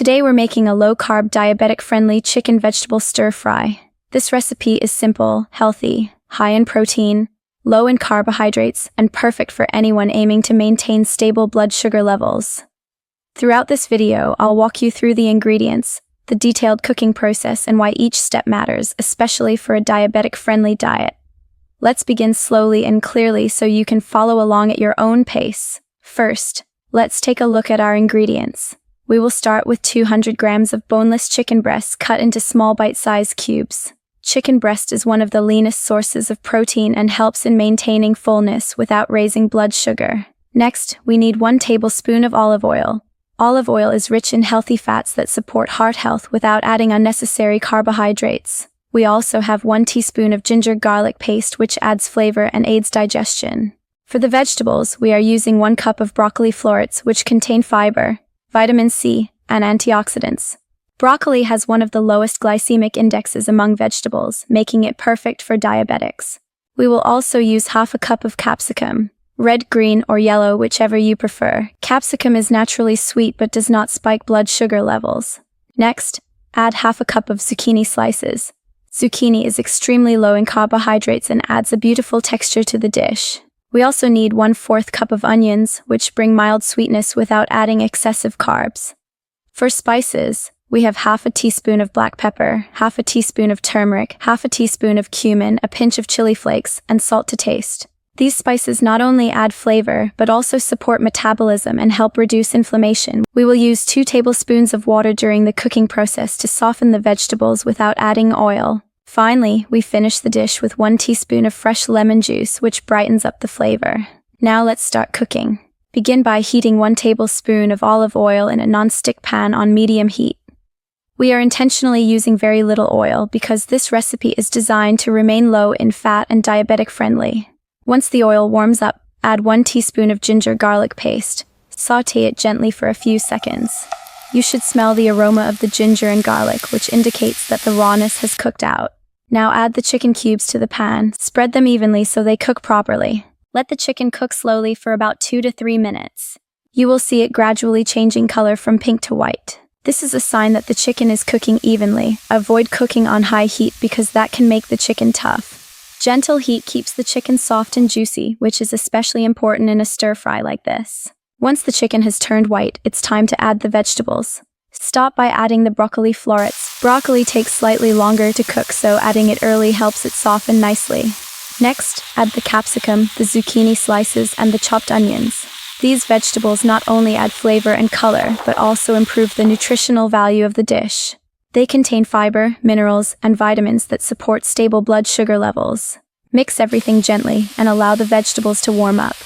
Today we're making a low-carb, diabetic-friendly chicken vegetable stir-fry. This recipe is simple, healthy, high in protein, low in carbohydrates, and perfect for anyone aiming to maintain stable blood sugar levels. Throughout this video, I'll walk you through the ingredients, the detailed cooking process, and why each step matters, especially for a diabetic-friendly diet. Let's begin slowly and clearly so you can follow along at your own pace. First, let's take a look at our ingredients. We will start with 200 grams of boneless chicken breasts cut into small bite-sized cubes. Chicken breast is one of the leanest sources of protein and helps in maintaining fullness without raising blood sugar. Next, we need 1 tablespoon of olive oil. Olive oil is rich in healthy fats that support heart health without adding unnecessary carbohydrates. We also have 1 teaspoon of ginger garlic paste, which adds flavor and aids digestion. For the vegetables, we are using 1 cup of broccoli florets, which contain fiber, vitamin C, and antioxidants. Broccoli has one of the lowest glycemic indexes among vegetables, making it perfect for diabetics. We will also use half a cup of capsicum, red, green, or yellow, whichever you prefer. Capsicum is naturally sweet but does not spike blood sugar levels. Next, add half a cup of zucchini slices. Zucchini is extremely low in carbohydrates and adds a beautiful texture to the dish. We also need 1/4 cup of onions, which bring mild sweetness without adding excessive carbs. For spices, we have half a teaspoon of black pepper, half a teaspoon of turmeric, half a teaspoon of cumin, a pinch of chili flakes, and salt to taste. These spices not only add flavor, but also support metabolism and help reduce inflammation. We will use 2 tablespoons of water during the cooking process to soften the vegetables without adding oil. Finally, we finish the dish with 1 teaspoon of fresh lemon juice, which brightens up the flavor. Now let's start cooking. Begin by heating 1 tablespoon of olive oil in a non-stick pan on medium heat. We are intentionally using very little oil because this recipe is designed to remain low in fat and diabetic-friendly. Once the oil warms up, add 1 teaspoon of ginger garlic paste. Sauté it gently for a few seconds. You should smell the aroma of the ginger and garlic, which indicates that the rawness has cooked out. Now add the chicken cubes to the pan. Spread them evenly so they cook properly. Let the chicken cook slowly for about 2 to 3 minutes. You will see it gradually changing color from pink to white. This is a sign that the chicken is cooking evenly. Avoid cooking on high heat because that can make the chicken tough. Gentle heat keeps the chicken soft and juicy, which is especially important in a stir-fry like this. Once the chicken has turned white, it's time to add the vegetables. Stop by adding the broccoli florets. Broccoli takes slightly longer to cook, so adding it early helps it soften nicely. Next, add the capsicum, the zucchini slices, and the chopped onions. These vegetables not only add flavor and color, but also improve the nutritional value of the dish. They contain fiber, minerals, and vitamins that support stable blood sugar levels. Mix everything gently and allow the vegetables to warm up.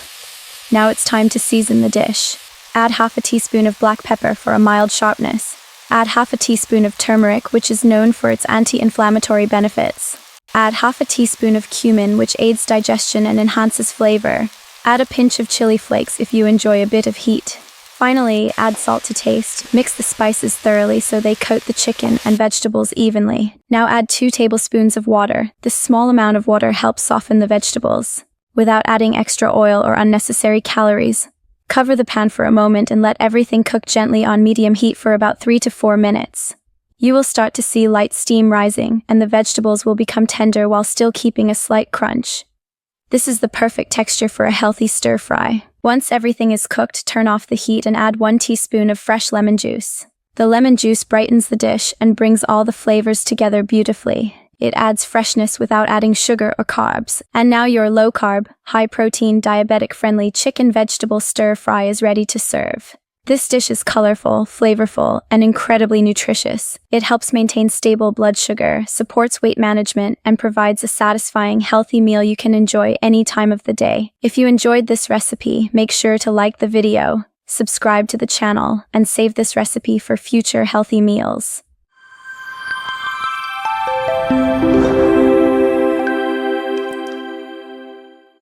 Now it's time to season the dish. Add half a teaspoon of black pepper for a mild sharpness. Add half a teaspoon of turmeric, which is known for its anti-inflammatory benefits. Add half a teaspoon of cumin, which aids digestion and enhances flavor. Add a pinch of chili flakes if you enjoy a bit of heat. Finally, add salt to taste. Mix the spices thoroughly so they coat the chicken and vegetables evenly. Now add 2 tablespoons of water. This small amount of water helps soften the vegetables, without adding extra oil or unnecessary calories. Cover the pan for a moment and let everything cook gently on medium heat for about 3 to 4 minutes. You will start to see light steam rising, and the vegetables will become tender while still keeping a slight crunch. This is the perfect texture for a healthy stir-fry. Once everything is cooked, turn off the heat and add 1 teaspoon of fresh lemon juice. The lemon juice brightens the dish and brings all the flavors together beautifully. It adds freshness without adding sugar or carbs. And now your low-carb, high-protein, diabetic-friendly chicken vegetable stir-fry is ready to serve. This dish is colorful, flavorful, and incredibly nutritious. It helps maintain stable blood sugar, supports weight management, and provides a satisfying, healthy meal you can enjoy any time of the day. If you enjoyed this recipe, make sure to like the video, subscribe to the channel, and save this recipe for future healthy meals.